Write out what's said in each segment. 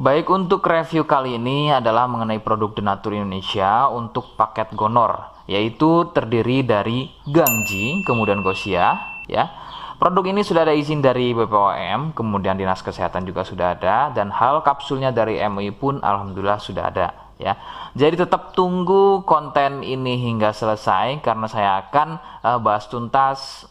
Baik, untuk review kali ini adalah mengenai produk Denatur Indonesia untuk paket Gonor, yaitu terdiri dari Gangji, kemudian Gosia, ya. Produk ini sudah ada izin dari BPOM, kemudian Dinas Kesehatan juga sudah ada, dan hal kapsulnya dari MUI pun alhamdulillah sudah ada, ya. Jadi tetap tunggu konten ini hingga selesai karena saya akan bahas tuntas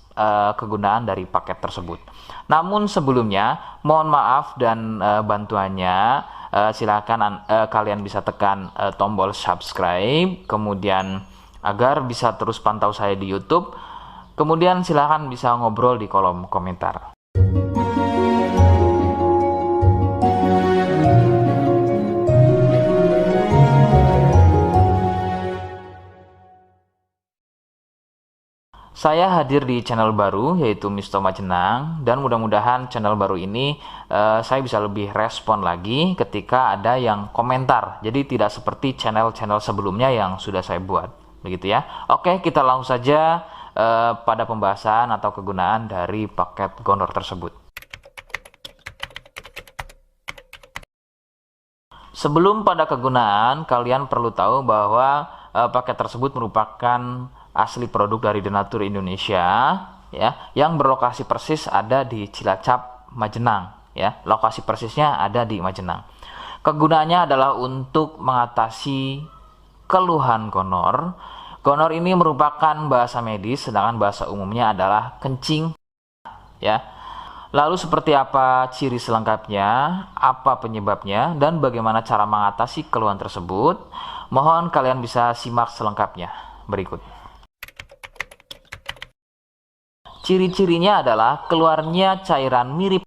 kegunaan dari paket tersebut. Namun sebelumnya mohon maaf dan bantuannya, silakan kalian bisa tekan tombol subscribe, kemudian agar bisa terus pantau saya di YouTube. Kemudian silakan bisa ngobrol di kolom komentar. Saya hadir di channel baru yaitu Misto Majenang, dan mudah-mudahan channel baru ini saya bisa lebih respon lagi ketika ada yang komentar. Jadi tidak seperti channel-channel sebelumnya yang sudah saya buat. Begitu ya. Oke, kita langsung saja pada pembahasan atau kegunaan dari paket Gonor tersebut. Sebelum pada kegunaan, kalian perlu tahu bahwa paket tersebut merupakan asli produk dari Denatur Indonesia, ya, yang berlokasi persis ada di Cilacap, Majenang, ya. Lokasi persisnya ada di Majenang. Kegunaannya adalah untuk mengatasi keluhan Gonor. Gonor ini merupakan bahasa medis, sedangkan bahasa umumnya adalah kencing, ya. Lalu seperti apa ciri selengkapnya, apa penyebabnya, dan bagaimana cara mengatasi keluhan tersebut? Mohon kalian bisa simak selengkapnya berikut. Ciri-cirinya adalah keluarnya cairan mirip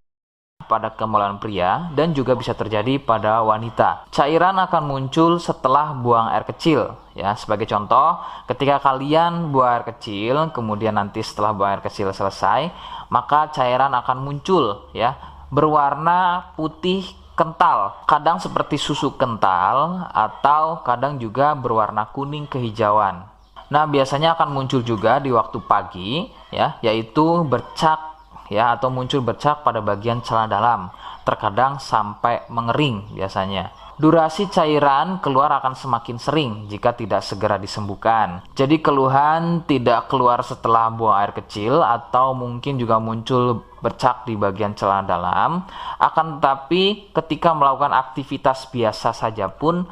pada kemaluan pria dan juga bisa terjadi pada wanita. Cairan akan muncul setelah buang air kecil, ya. Sebagai contoh, ketika kalian buang air kecil, kemudian nanti setelah buang air kecil selesai, maka cairan akan muncul, ya, berwarna putih kental, kadang seperti susu kental atau kadang juga berwarna kuning kehijauan. Nah, biasanya akan muncul juga di waktu pagi, ya, yaitu bercak, ya, atau muncul bercak pada bagian celana dalam, terkadang sampai mengering biasanya. Durasi cairan keluar akan semakin sering jika tidak segera disembuhkan. Jadi keluhan tidak keluar setelah buang air kecil atau mungkin juga muncul bercak di bagian celana dalam, akan tetapi ketika melakukan aktivitas biasa saja pun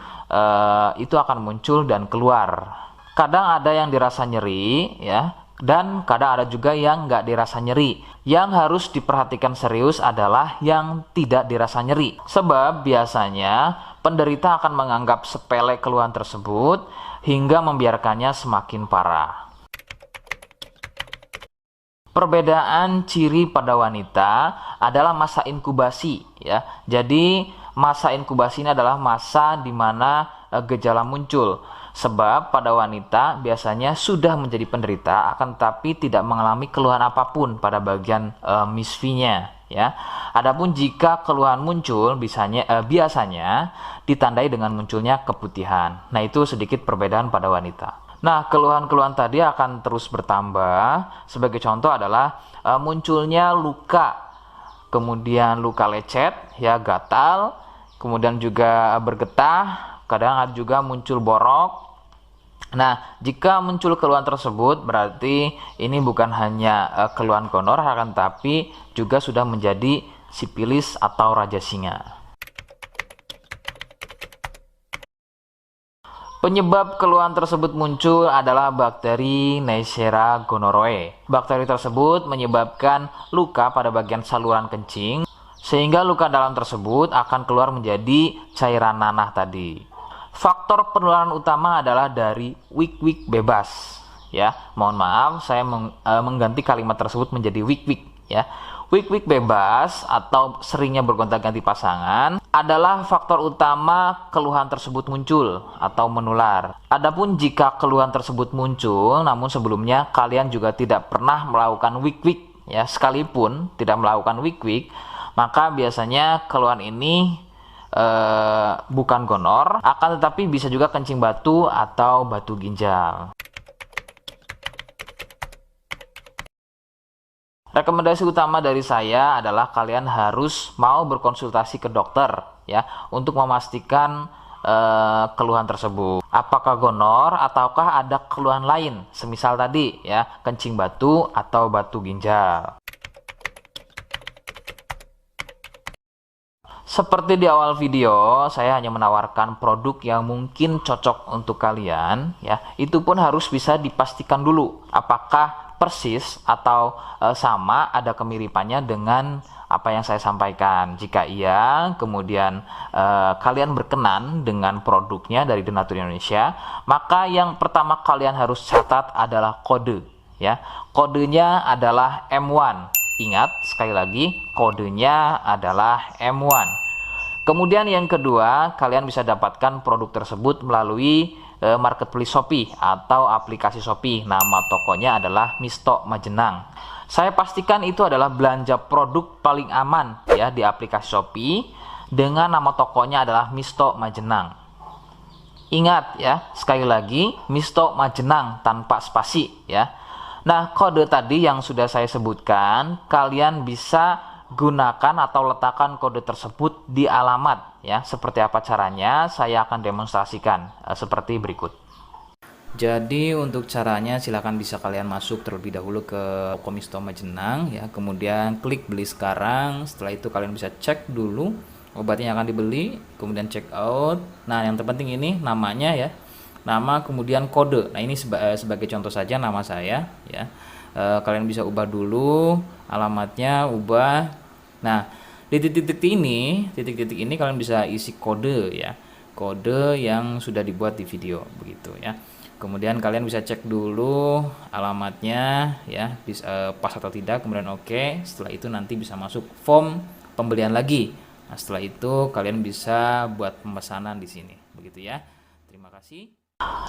itu akan muncul dan keluar. Kadang ada yang dirasa nyeri, ya, dan kadang ada juga yang nggak dirasa nyeri. Yang harus diperhatikan serius adalah yang tidak dirasa nyeri, sebab biasanya penderita akan menganggap sepele keluhan tersebut hingga membiarkannya semakin parah. Perbedaan ciri pada wanita adalah masa inkubasi, ya. Jadi masa inkubasi ini adalah masa di mana gejala muncul. Sebab pada wanita biasanya sudah menjadi penderita akan tetapi tidak mengalami keluhan apapun pada bagian misfinya, ya. Adapun jika keluhan muncul biasanya ditandai dengan munculnya keputihan. Nah, itu sedikit perbedaan pada wanita. Nah, keluhan-keluhan tadi akan terus bertambah. Sebagai contoh adalah munculnya luka, kemudian luka lecet, ya, gatal, kemudian juga bergetah, kadang ada juga muncul borok. Nah, jika muncul keluhan tersebut berarti ini bukan hanya keluhan Gonor, akan tapi juga sudah menjadi sipilis atau raja singa. Penyebab keluhan tersebut muncul adalah bakteri Neisseria gonorrhoeae. Bakteri tersebut menyebabkan luka pada bagian saluran kencing, sehingga luka dalam tersebut akan keluar menjadi cairan nanah tadi. Faktor penularan utama adalah dari wik-wik bebas, ya. Mohon maaf, saya mengganti kalimat tersebut menjadi wik-wik, ya. Wik-wik bebas atau seringnya bergonta-ganti pasangan adalah faktor utama keluhan tersebut muncul atau menular. Adapun jika keluhan tersebut muncul namun sebelumnya kalian juga tidak pernah melakukan wik-wik, ya, sekalipun tidak melakukan wik-wik, maka biasanya keluhan ini bukan Gonor, akan tetapi bisa juga kencing batu atau batu ginjal. Rekomendasi utama dari saya adalah kalian harus mau berkonsultasi ke dokter ya untuk memastikan keluhan tersebut. Apakah gonor ataukah ada keluhan lain, semisal tadi ya kencing batu atau batu ginjal. Seperti di awal video, saya hanya menawarkan produk yang mungkin cocok untuk kalian ya. Itu pun harus bisa dipastikan dulu apakah persis atau sama ada kemiripannya dengan apa yang saya sampaikan. Jika iya, kemudian kalian berkenan dengan produknya dari Donatur Indonesia, maka yang pertama kalian harus catat adalah kode ya. Kodenya adalah M1. Ingat sekali lagi, kodenya adalah M1. Kemudian yang kedua, kalian bisa dapatkan produk tersebut melalui marketplace Shopee atau aplikasi Shopee. Nama tokonya adalah Misto Majenang. Saya pastikan itu adalah belanja produk paling aman ya di aplikasi Shopee dengan nama tokonya adalah Misto Majenang. Ingat ya, sekali lagi Misto Majenang tanpa spasi ya. Nah, kode tadi yang sudah saya sebutkan, kalian bisa gunakan atau letakkan kode tersebut di alamat ya. Seperti apa caranya? Saya akan demonstrasikan seperti berikut. Jadi untuk caranya silahkan bisa kalian masuk terlebih dahulu ke toko Misto Majenang ya. Kemudian klik beli sekarang. Setelah itu kalian bisa cek dulu obatnya yang akan dibeli, kemudian check out. Nah, yang terpenting ini namanya ya. Nama kemudian kode. Nah, ini sebagai contoh saja nama saya ya. Kalian bisa ubah dulu alamatnya, ubah. Nah, di titik-titik ini kalian bisa isi kode ya. Kode yang sudah dibuat di video begitu ya. Kemudian kalian bisa cek dulu alamatnya ya, bisa pas atau tidak, kemudian oke. Setelah itu nanti bisa masuk form pembelian lagi. Nah, setelah itu kalian bisa buat pemesanan di sini begitu ya. Terima kasih.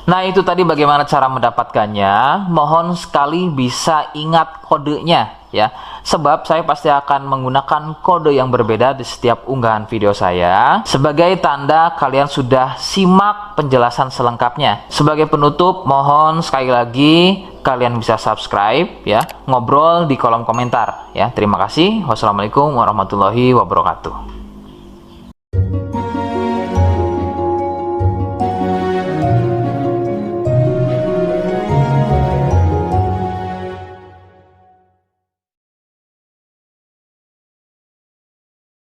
Nah, itu tadi bagaimana cara mendapatkannya. Mohon sekali bisa ingat kodenya ya. Sebab saya pasti akan menggunakan kode yang berbeda di setiap unggahan video saya sebagai tanda kalian sudah simak penjelasan selengkapnya. Sebagai penutup, mohon sekali lagi kalian bisa subscribe ya, ngobrol di kolom komentar ya. Terima kasih. Wassalamualaikum warahmatullahi wabarakatuh.